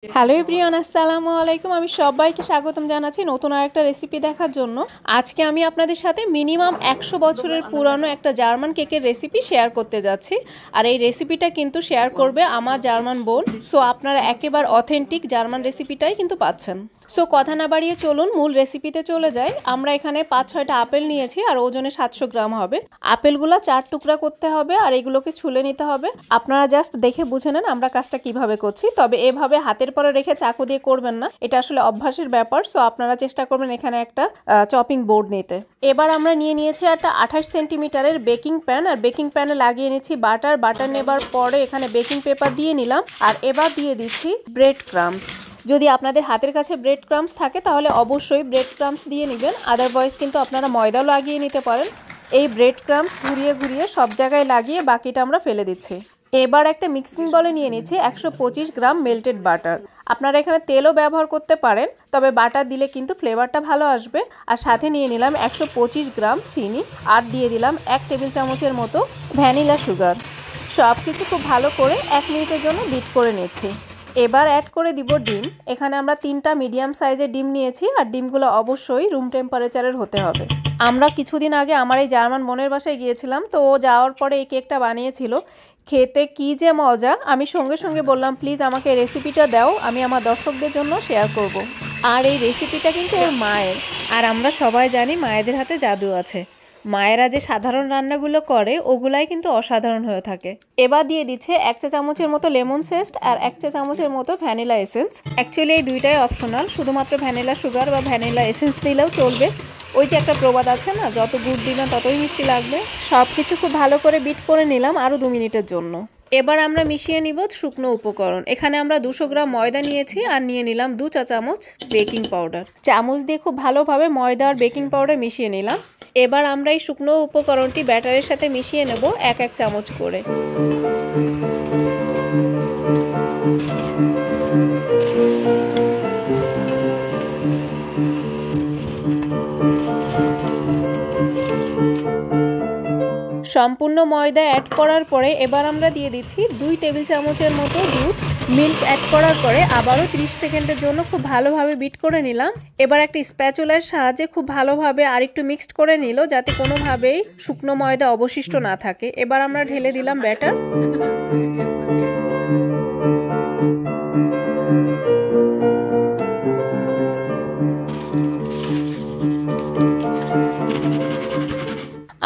Hello everyone, আসসালামু আলাইকুম। আমি সবাইকে স্বাগতম জানাচ্ছি নতুন আরেকটা রেসিপি দেখার জন্য। আজকে আমি আপনাদের সাথে মিনিমাম 100 বছরের পুরানো একটা জার্মান কেকের রেসিপি শেয়ার করতে যাচ্ছি। আর এই রেসিপিটা কিন্তু শেয়ার করবে আমার জার্মান বোন। সো আপনারা একেবারে অথেন্টিক জার্মান রেসিপিটাই কিন্তু পাচ্ছেন। সো কথা না বাড়িয়ে চলুন মূল রেসিপিতে চলে যাই। আমরা এখানে 5-6টা আপেল নিয়েছি আর ওজনে 700 গ্রাম হবে। আপেলগুলো 4 টুকরা করতে হবে আর এগুলোকে ছুলে নিতে হবে। আপনারা জাস্ট দেখে বুঝে নেন আমরা কাজটা কিভাবে করছি, তবে এভাবে হাতের পরে রেখে চাকু দিয়ে করবেন না, এটা আসলে অভ্যাসের ব্যাপার। সো আপনারা চেষ্টা করবেন এখানে একটা চপিং বোর্ড নিতে। এবার আমরা নিয়ে নিয়েছি একটা 28 সেন্টিমিটারের বেকিং প্যান, আর বেকিং প্যানে লাগিয়ে নিচ্ছি বাটার নেবার পরে এখানে বেকিং পেপার দিয়ে নিলাম। আর এবার দিয়ে দিচ্ছি ব্রেড ক্রাম্বস। যদি আপনাদের হাতের কাছে ব্রেড ক্রাম্বস থাকে তাহলে অবশ্যই ব্রেড ক্রাম্বস দিয়ে নেবেন, আদারওয়াইজ কিন্তু আপনারা ময়দাও লাগিয়ে নিতে পারেন। এই ব্রেড ক্রাম্বস ঘুরিয়ে ঘুরিয়ে সব জায়গায় লাগিয়ে বাকিটা আমরা ফেলে দিচ্ছি। এবার একটা মিক্সিং বলে নিয়ে নিচ্ছি 125 গ্রাম মেল্টেড বাটার। আপনারা এখানে তেলও ব্যবহার করতে পারেন, তবে বাটার দিলে কিন্তু ফ্লেভারটা ভালো আসবে। আর সাথে নিয়ে নিলাম 125 গ্রাম চিনি, আর দিয়ে দিলাম 1 টেবিল চামচের মতো ভ্যানিলা সুগার। সব কিছু খুব ভালো করে 1 মিনিটের জন্য বিট করে নিচ্ছি। এবার অ্যাড করে দিব ডিম। এখানে আমরা 3টা মিডিয়াম সাইজের ডিম নিয়েছি, আর ডিমগুলো অবশ্যই রুম টেম্পারেচারের হতে হবে। আমরা কিছুদিন আগে আমার এই জার্মান বোনের বাসায় গিয়েছিলাম, তো ও যাওয়ার পরে এই কেকটা বানিয়েছিল। খেতে কি যে মজা! আমি সঙ্গে সঙ্গে বললাম প্লিজ আমাকে রেসিপিটা দাও, আমি আমার দর্শকদের জন্য শেয়ার করব। আর এই রেসিপিটা কিন্তু ওর মায়ের, আর আমরা সবাই জানি মায়েদের হাতে জাদু আছে। মায়েরা যে সাধারণ রান্নাগুলো করে ওগুলাই কিন্তু অসাধারণ হয়ে থাকে। এবার দিয়ে দিচ্ছে 1 চা চামচের মতো লেমন জেস্ট আর 1 চা চামচের মতো ভ্যানিলা এসেন্স। অ্যাকচুয়ালি এই দুইটাই অপশনাল, শুধুমাত্র ভ্যানিলা সুগার বা ভ্যানিলা এসেন্স দিলেও চলবে। ওই যে একটা প্রবাদ আছে না, যত গুড় দিবেন ততই মিষ্টি লাগবে। সব কিছু খুব ভালো করে বিট করে নিলাম আরও 2 মিনিটের জন্য। এবার আমরা মিশিয়ে নিব শুকনো উপকরণ। এখানে আমরা 200 গ্রাম ময়দা নিয়েছি, আর নিয়ে নিলাম 2 চা চামচ বেকিং পাউডার। চামচ দিয়ে খুব ভালোভাবে ময়দা আর বেকিং পাউডার মিশিয়ে নিলাম। এবার আমরা এই শুকনো উপকরণটি ব্যাটারের সাথে মিশিয়ে নেব 1-1 চামচ করে। সম্পূর্ণ ময়দা অ্যাড করার পরে এবার আমরা দিয়ে দিচ্ছি 2 টেবিল চামচের মতো দুধ। মিল্ক অ্যাড করার পরে আবারও 30 সেকেন্ডের জন্য খুব ভালোভাবে বিট করে নিলাম। এবার একটা স্প্যাচুলার সাহায্যে খুব ভালোভাবে আরেকটু মিক্সড করে নিল, যাতে কোনোভাবেই শুকনো ময়দা অবশিষ্ট না থাকে। এবার আমরা ঢেলে দিলাম ব্যাটার।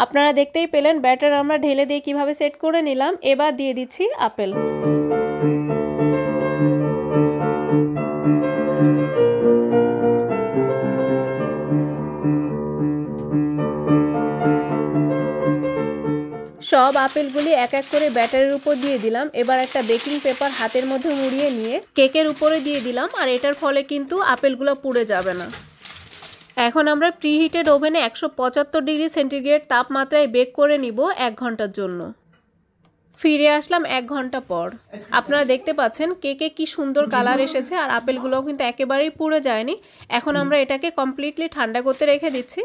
আপনারা দেখতেই পেলেন ব্যাটার আমরা ঢেলে দিয়ে কিভাবে সেট করে নিলাম। এবার দিয়ে দিচ্ছি আপেল। সব আপেলগুলি 1-1 করে ব্যাটারের উপর দিয়ে দিলাম। এবার একটা বেকিং পেপার হাতের মধ্যে মুড়িয়ে নিয়ে কেকের উপরে দিয়ে দিলাম, আর এটার ফলে কিন্তু আপেলগুলো পুড়ে যাবে না। এখন আমরা প্রিহিটেড ওভেনে 175 ডিগ্রি সেন্টিগ্রেড তাপমাত্রায় বেক করে নিব 1 ঘন্টার জন্য। ফিরে আসলাম 1 ঘন্টা পর। আপনারা দেখতে পাচ্ছেন কেকে কি সুন্দর কালার এসেছে, আর আপেলগুলোও কিন্তু একেবারেই পুড়ে যায়নি। এখন আমরা এটাকে কমপ্লিটলি ঠান্ডা করতে রেখে দিচ্ছি।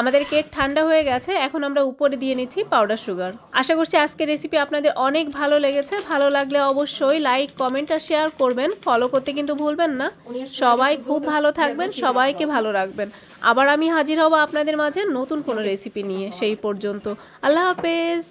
আমাদের কেক ঠান্ডা হয়ে গেছে, এখন আমরা উপরে দিয়ে নিচ্ছি পাউডার সুগার। আশা করছি আজকের রেসিপি আপনাদের অনেক ভালো লেগেছে। ভালো লাগলে অবশ্যই লাইক, কমেন্ট আর শেয়ার করবেন। ফলো করতে কিন্তু ভুলবেন না। সবাই খুব ভালো থাকবেন, সবাইকে ভালো রাখবেন। আবার আমি হাজির হব আপনাদের মাঝে নতুন কোনো রেসিপি নিয়ে। সেই পর্যন্ত আল্লাহ হাফেজ।